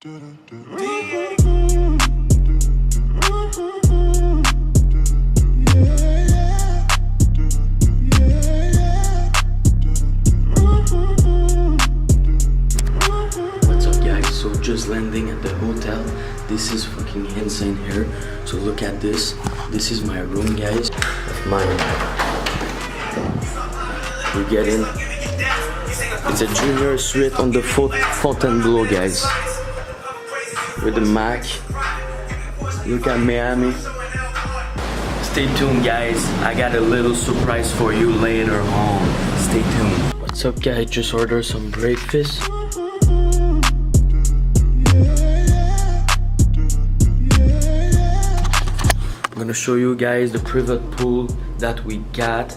What's up guys, so just landing at the hotel. This is fucking insane here. So look at this. This is my room guys. Mine. We get in. It's a junior suite on the Fontainebleau guys. With the Mac. Look at Miami. Stay tuned guys, I got a little surprise for you later on. Stay tuned. What's up guys, just ordered some breakfast. I'm gonna show you guys the private pool that we got.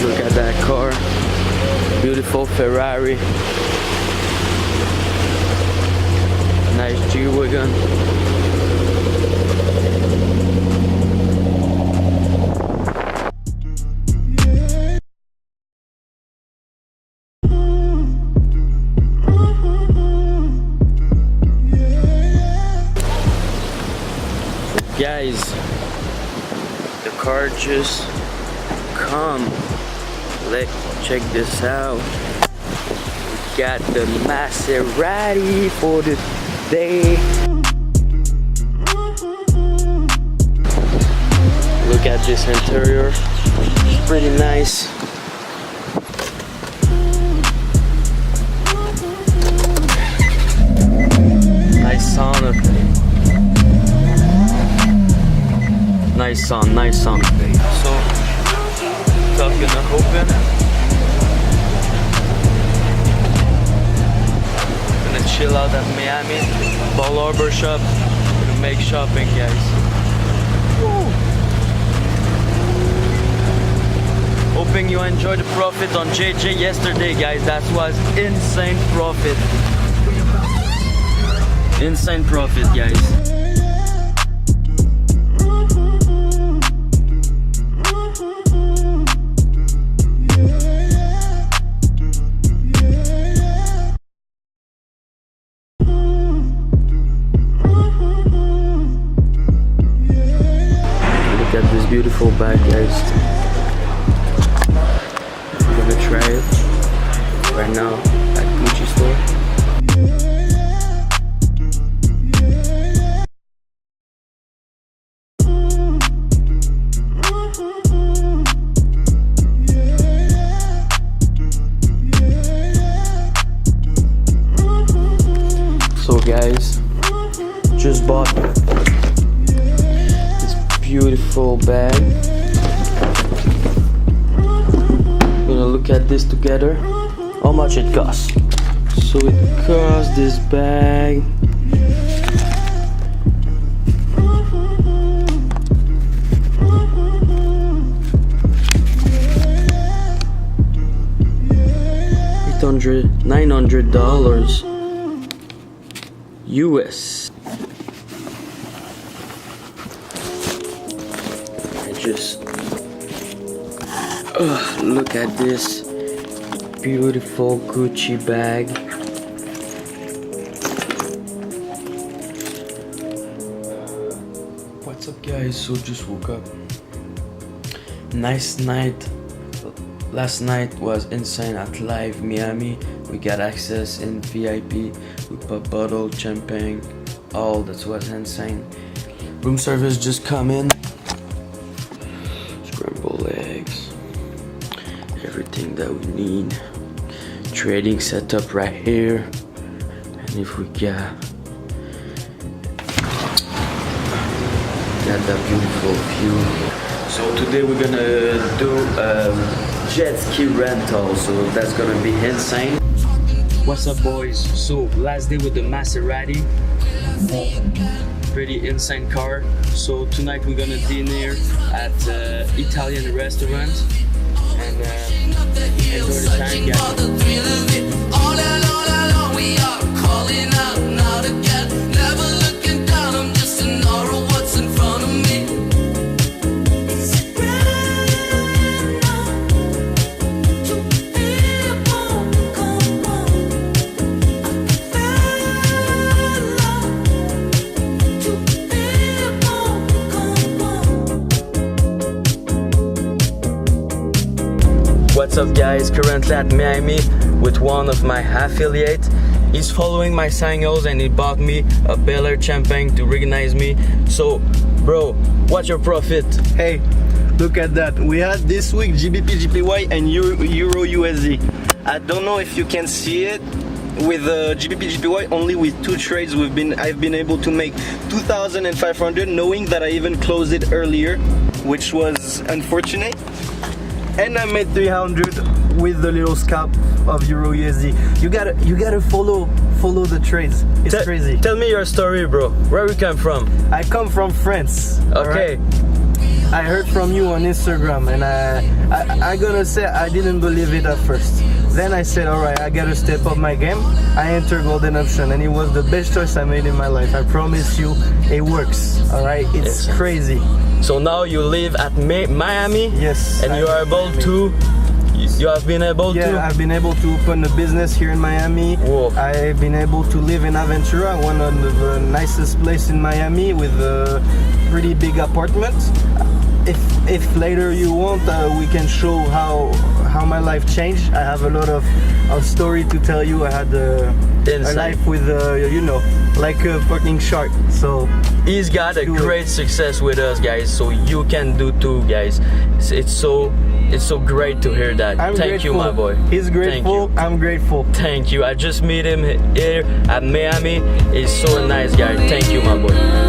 Look at that car, beautiful Ferrari. Nice G-Wagon. Guys, the car just come. Let's check this out. We got the Maserati for the day. Look at this interior, it's pretty nice. Nice sauna. Nice sound. So, top gonna open. Gonna chill out at Miami. Ball Harbor shop. Gonna make shopping, guys. Woo. Hoping you enjoyed the profit on JJ yesterday, guys. That was insane profit. Insane profit, guys. Look at this beautiful bag, guys. I'm gonna try it right now at Gucci store. So guys, just bought this beautiful bag. We're gonna look at this together. How much it costs? So it costs this bag $900 US. I just look at this beautiful Gucci bag. What's up guys, so just woke up. Nice night. Last night was insane at Live Miami. We got access in VIP. We put bottle, champagne, all that was insane. Room service just come in. Scrambled eggs. Everything that we need. Trading setup right here. And if we got that beautiful view. So today we're gonna do jet ski rental, so that's gonna be insane. What's up boys, so last day with the Maserati, pretty insane car. So tonight we're gonna dinner at Italian restaurant and enjoy the time guys. is currently at Miami with one of my affiliates. He's following my signals and he bought me a Bel Air champagne to recognize me. So, bro, what's your profit? Hey, look at that. We had this week GBP, GPY and Euro USD. I don't know if you can see it. With GBP, GPY, only with 2 trades I've been able to make 2,500, knowing that I even closed it earlier, which was unfortunate. And I made 300 with the little scalp of Euro USD. You gotta follow the trades. It's crazy. Tell me your story, bro. Where you come from? I come from France. Okay. Right? I heard from you on Instagram, and I gotta say I didn't believe it at first. Then I said, alright, I gotta step up my game. I entered Golden Option and it was the best choice I made in my life. I promise you, it works. Alright, it's crazy. So now you live at Miami? Yes. And you are able to, you have been able to? Yeah, I've been able to open a business here in Miami. Whoa. I've been able to live in Aventura, one of the nicest place in Miami with a pretty big apartment. If later you want, we can show how my life changed. I have a lot of story to tell you. I had a life with you know, like a fucking shark. So he's got a great success with us, guys. So you can do too, guys. It's so great to hear that. Thank you, my boy. He's grateful. I'm grateful. Thank you. I just met him here at Miami. He's so nice guy. Thank you, my boy.